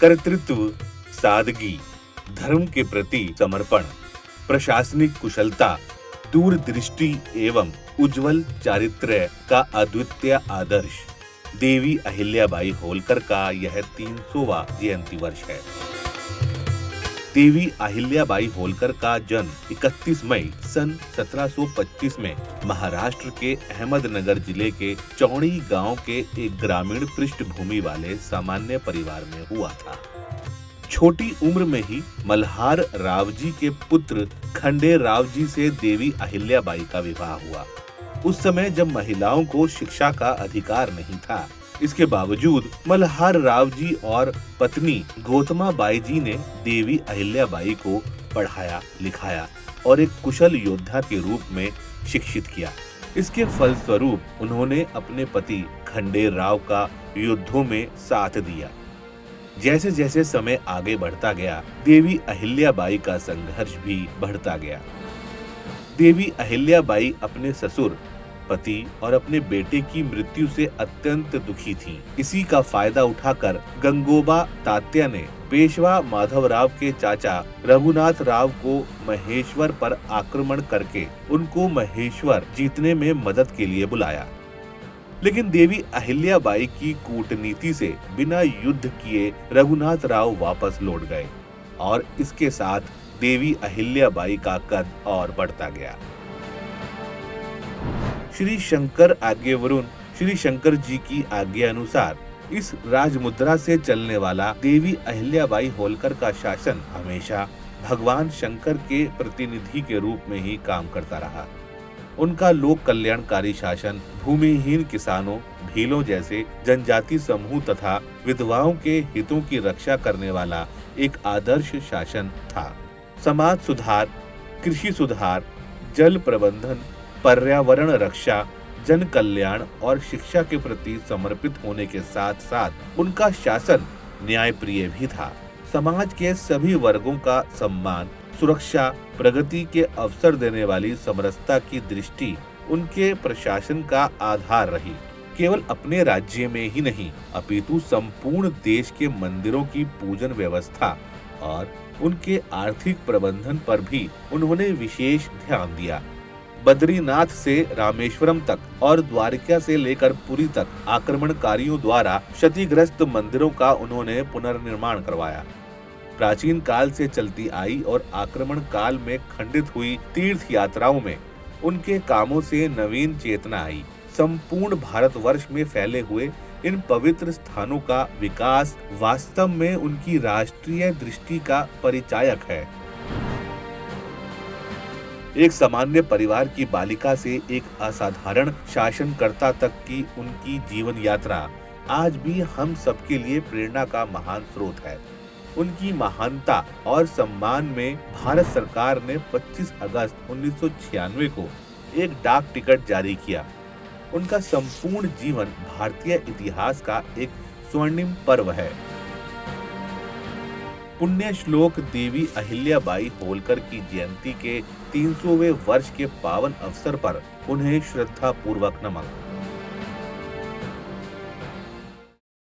कर्तृत्व, सादगी, धर्म के प्रति समर्पण, प्रशासनिक कुशलता, दूरदृष्टि एवं उज्जवल चारित्र्य का अद्वितीय आदर्श। देवी अहिल्याबाई होलकर का यह 300वां जयंती वर्ष है। देवी अहिल्याबाई होलकर का जन्म 31 मई सन 1725 में महाराष्ट्र के अहमदनगर जिले के चौड़ी गांव के एक ग्रामीण पृष्ठभूमि वाले सामान्य परिवार में हुआ था। छोटी उम्र में ही मल्हार रावजी के पुत्र खंडे रावजी से देवी अहिल्याबाई का विवाह हुआ। उस समय जब महिलाओं को शिक्षा का अधिकार नहीं था, इसके बावजूद मल्हार रावजी और पत्नी गौतमा बाई जी ने देवी अहिल्याबाई को पढ़ाया लिखाया और एक कुशल योद्धा के रूप में शिक्षित किया। इसके फलस्वरूप उन्होंने अपने पति खंडे राव का युद्धों में साथ दिया। जैसे जैसे समय आगे बढ़ता गया, देवी अहिल्याबाई का संघर्ष भी बढ़ता गया। देवी अहिल्याबाई अपने ससुर, पति और अपने बेटे की मृत्यु से अत्यंत दुखी थीं। इसी का फायदा उठाकर गंगोबा तात्या ने पेशवा माधवराव के चाचा रघुनाथ राव को महेश्वर पर आक्रमण करके उनको महेश्वर जीतने में मदद के लिए बुलाया। लेकिन देवी अहिल्याबाई की कूटनीति से बिना युद्ध किए रघुनाथ राव वापस लौट गए और इसके साथ देवी अहिल्याबाई का कद और बढ़ता गया। श्री शंकर आज्ञावरुण श्री शंकर जी की आज्ञा अनुसार इस राजमुद्रा से चलने वाला देवी अहिल्याबाई होलकर का शासन हमेशा भगवान शंकर के प्रतिनिधि के रूप में ही काम करता रहा। उनका लोक कल्याणकारी शासन भूमिहीन किसानों, भीलों जैसे जनजाति समूह तथा विधवाओं के हितों की रक्षा करने वाला एक आदर्श शासन था। समाज सुधार, कृषि सुधार, जल प्रबंधन, पर्यावरण रक्षा, जन कल्याण और शिक्षा के प्रति समर्पित होने के साथ साथ उनका शासन न्यायप्रिय भी था। समाज के सभी वर्गों का सम्मान, सुरक्षा, प्रगति के अवसर देने वाली समरसता की दृष्टि उनके प्रशासन का आधार रही। केवल अपने राज्य में ही नहीं, अपितु संपूर्ण देश के मंदिरों की पूजन व्यवस्था और उनके आर्थिक प्रबंधन पर भी उन्होंने विशेष ध्यान दिया। बद्रीनाथ से रामेश्वरम तक और द्वारका से लेकर पुरी तक आक्रमणकारियों द्वारा क्षतिग्रस्त मंदिरों का उन्होंने पुनर्निर्माण करवाया। प्राचीन काल से चलती आई और आक्रमण काल में खंडित हुई तीर्थ यात्राओं में उनके कामों से नवीन चेतना आई। संपूर्ण भारतवर्ष में फैले हुए इन पवित्र स्थानों का विकास वास्तव में उनकी राष्ट्रीय दृष्टि का परिचायक है। एक सामान्य परिवार की बालिका से एक असाधारण शासनकर्ता तक की उनकी जीवन यात्रा आज भी हम सबके लिए प्रेरणा का महान स्रोत है। उनकी महानता और सम्मान में भारत सरकार ने 25 अगस्त 1996 को एक डाक टिकट जारी किया। उनका संपूर्ण जीवन भारतीय इतिहास का एक स्वर्णिम पर्व है। पुण्य श्लोक देवी अहिल्याबाई होलकर की जयंती के 300वें वर्ष के पावन अवसर पर उन्हें श्रद्धा पूर्वक नमन।